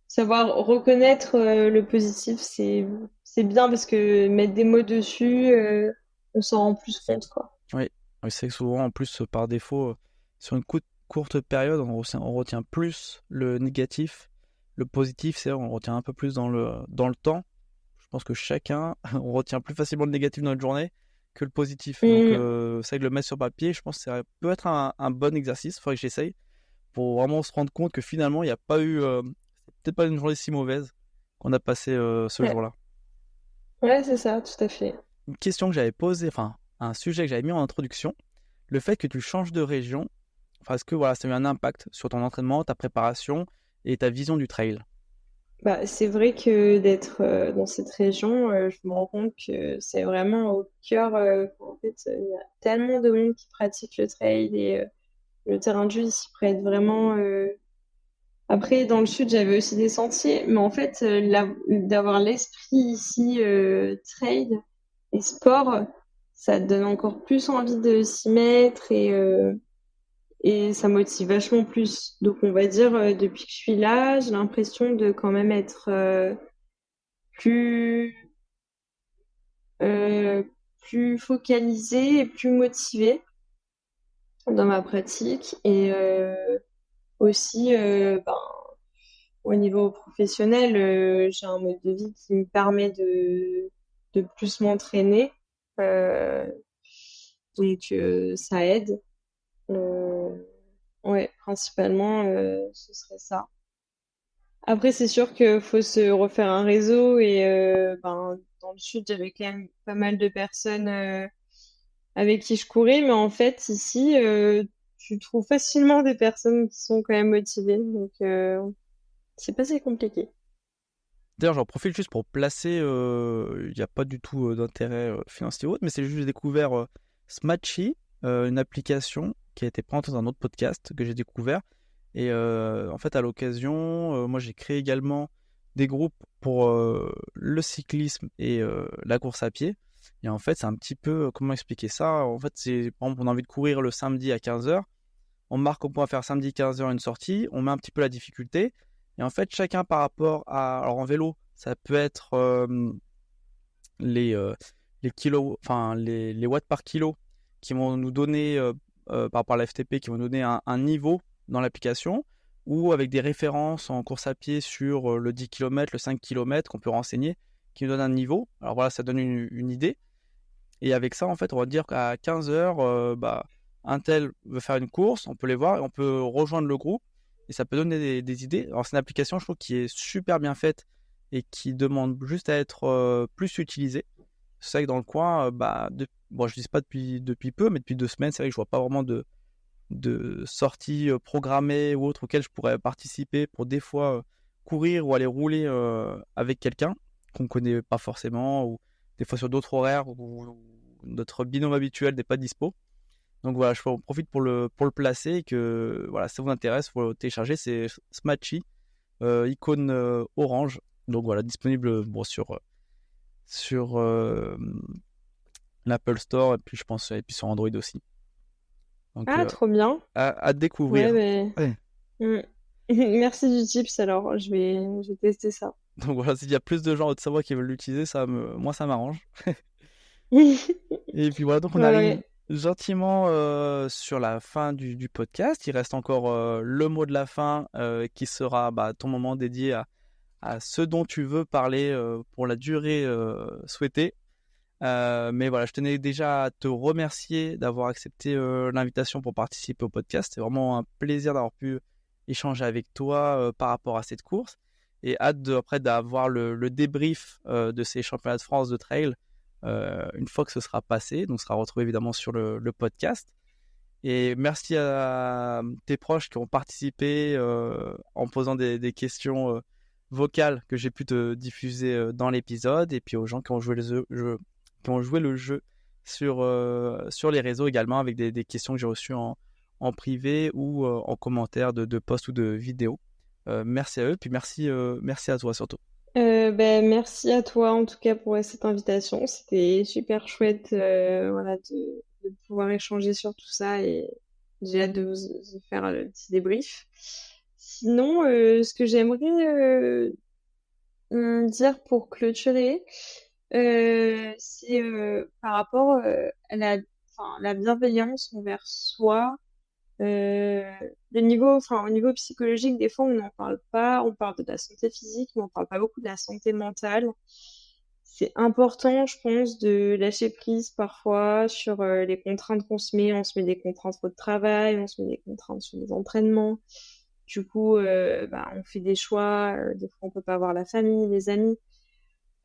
savoir reconnaître le positif, c'est bien parce que mettre des mots dessus, on s'en rend plus compte, quoi. Oui, oui, c'est que souvent en plus par défaut, sur une courte période, on retient plus le négatif. Le positif, c'est on retient un peu plus dans le temps. Je pense que chacun, on retient plus facilement le négatif dans notre journée que le positif. Donc Mm, c'est que le mettre sur papier, je pense que ça peut être un bon exercice. Il faudrait que j'essaye pour vraiment se rendre compte que finalement, il n'y a pas eu, c'est peut-être pas une journée si mauvaise qu'on a passé ce ouais, jour-là. ouais, c'est ça, tout à fait. Une question que j'avais posée, enfin un sujet que j'avais mis en introduction, le fait que tu changes de région, enfin, est-ce que voilà, ça a eu un impact sur ton entraînement, ta préparation et ta vision du trail? Bah, c'est vrai que d'être dans cette région, je me rends compte que c'est vraiment au cœur. En fait, il y a tellement de monde qui pratique le trail et le terrain de jeu il s'y prête vraiment. Après, dans le sud, j'avais aussi des sentiers, mais en fait, d'avoir l'esprit ici trail et sport, ça te donne encore plus envie de s'y mettre et ça motive vachement plus. Donc, on va dire, depuis que je suis là, j'ai l'impression de quand même être plus, euh, plus focalisée et plus motivée dans ma pratique. Et aussi, ben, au niveau professionnel, j'ai un mode de vie qui me permet de plus m'entraîner. Euh, donc, ça aide. Euh, ouais, principalement, ce serait ça. Après, c'est sûr qu'il faut se refaire un réseau et ben, dans le sud, j'avais quand même pas mal de personnes avec qui je courais, mais en fait, ici, tu trouves facilement des personnes qui sont quand même motivées, donc c'est pas si compliqué. D'ailleurs, j'en profite juste pour placer, il n'y a pas du tout d'intérêt financier ou autre, mais c'est juste que j'ai découvert Smatchy, une application qui a été présentée dans un autre podcast que j'ai découvert. Et en fait, à l'occasion, moi j'ai créé également des groupes pour le cyclisme et la course à pied. Et en fait, c'est un petit peu, comment expliquer ça? En fait, c'est, par exemple, on a envie de courir le samedi à 15h. On marque au point à faire samedi 15h une sortie. On met un petit peu la difficulté. Et en fait, chacun par rapport à. Alors en vélo, ça peut être les, euh, les kilos, enfin les watts par kilo qui vont nous donner, par rapport à la FTP, qui vont nous donner un niveau dans l'application, ou avec des références en course à pied sur le 10 km, le 5 km qu'on peut renseigner, qui nous donne un niveau. Alors voilà, ça donne une idée. Et avec ça, en fait, on va dire qu'à 15h, bah, un tel veut faire une course, on peut les voir et on peut rejoindre le groupe. Et ça peut donner des idées. Alors, c'est une application, je trouve, qui est super bien faite et qui demande juste à être plus utilisée. C'est vrai que dans le coin, bon, je ne dis pas depuis peu, mais depuis 2 semaines, c'est vrai que je vois pas vraiment de sorties programmées ou autres auxquelles je pourrais participer pour des fois courir ou aller rouler avec quelqu'un qu'on ne connaît pas forcément, ou des fois sur d'autres horaires où notre binôme habituel n'est pas dispo. Donc voilà, je profite pour le placer et que voilà, si ça vous intéresse, il faut le télécharger. C'est Smatchy, icône orange. Donc voilà, disponible bon, sur l'Apple Store et puis je pense et puis sur Android aussi. Donc Ah, trop bien. à découvrir. Ouais, mais... Ouais. Mm. Merci du tips, alors je vais tester ça. Donc voilà, s'il y a plus de gens de Savoie qui veulent l'utiliser, moi ça m'arrange. Et puis voilà, donc on arrive Ouais. gentiment sur la fin du podcast. Il reste encore le mot de la fin qui sera ton moment dédié à ce dont tu veux parler pour la durée souhaitée. Mais voilà, je tenais déjà à te remercier d'avoir accepté l'invitation pour participer au podcast. C'est vraiment un plaisir d'avoir pu échanger avec toi par rapport à cette course. Et hâte après d'avoir le débrief de ces championnats de France de trail une fois que ce sera passé. Donc, ce sera retrouvé évidemment sur le podcast. Et merci à tes proches qui ont participé en posant des questions vocales que j'ai pu te diffuser dans l'épisode. Et puis aux gens qui ont joué le jeu sur les réseaux également avec des questions que j'ai reçues en privé ou en commentaire de posts ou de vidéos. Merci à eux, puis merci à toi surtout. Ben, merci à toi en tout cas pour cette invitation. C'était super chouette voilà, de pouvoir échanger sur tout ça et j'ai hâte de vous faire le petit débrief. Sinon, ce que j'aimerais dire pour clôturer, c'est par rapport à enfin, la bienveillance envers soi. Euh, au niveau psychologique, des fois, on n'en parle pas. On parle de la santé physique, mais on parle pas beaucoup de la santé mentale. C'est important, je pense, de lâcher prise parfois sur les contraintes qu'on se met. On se met des contraintes de travail, on se met des contraintes sur les entraînements. Du coup, on fait des choix. Des fois, on peut pas voir la famille, les amis.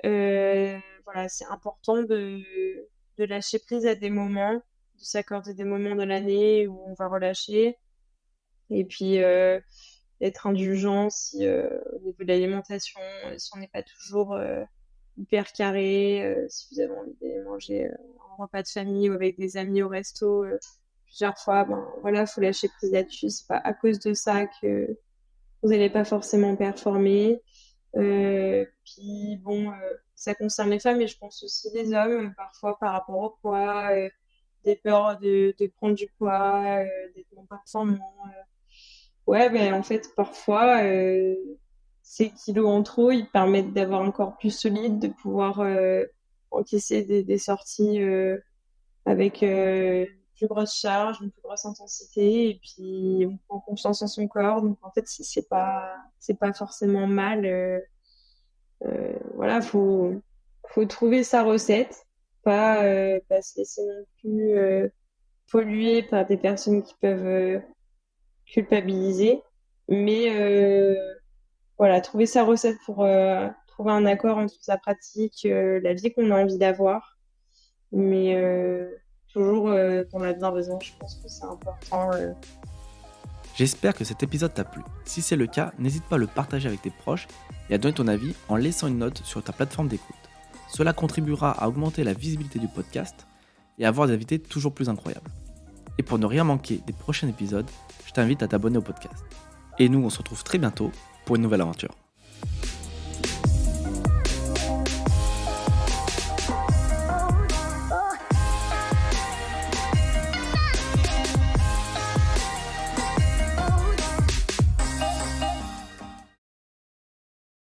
Voilà, c'est important de lâcher prise à des moments, de s'accorder des moments de l'année où on va relâcher. Et puis, d'être indulgent si au niveau de l'alimentation, si on n'est pas toujours hyper carré, si vous avez envie d'aller manger un repas de famille ou avec des amis au resto plusieurs fois, voilà, faut lâcher prise là-dessus. C'est pas à cause de ça que vous n'allez pas forcément performer. Puis bon, ça concerne les femmes, mais je pense aussi les hommes, parfois par rapport au poids, des peurs de prendre du poids, d'être non performant. Ouais, ben en fait, parfois, ces kilos en trop, ils permettent d'avoir un corps plus solide, de pouvoir encaisser des sorties avec une plus grosse charge, une plus grosse intensité, et puis on prend confiance en son corps. Donc en fait, c'est pas forcément mal. Voilà, faut trouver sa recette, pas se laisser non plus polluer par des personnes qui peuvent culpabiliser, mais voilà, trouver sa recette pour trouver un accord entre sa pratique, la vie qu'on a envie d'avoir, mais toujours dans la bienveillance. Je pense que c'est important. J'espère que cet épisode t'a plu. Si c'est le cas, n'hésite pas à le partager avec tes proches et à donner ton avis en laissant une note sur ta plateforme d'écoute. Cela contribuera à augmenter la visibilité du podcast et à avoir des invités toujours plus incroyables. Et pour ne rien manquer des prochains épisodes, je t'invite à t'abonner au podcast. Et nous, on se retrouve très bientôt pour une nouvelle aventure.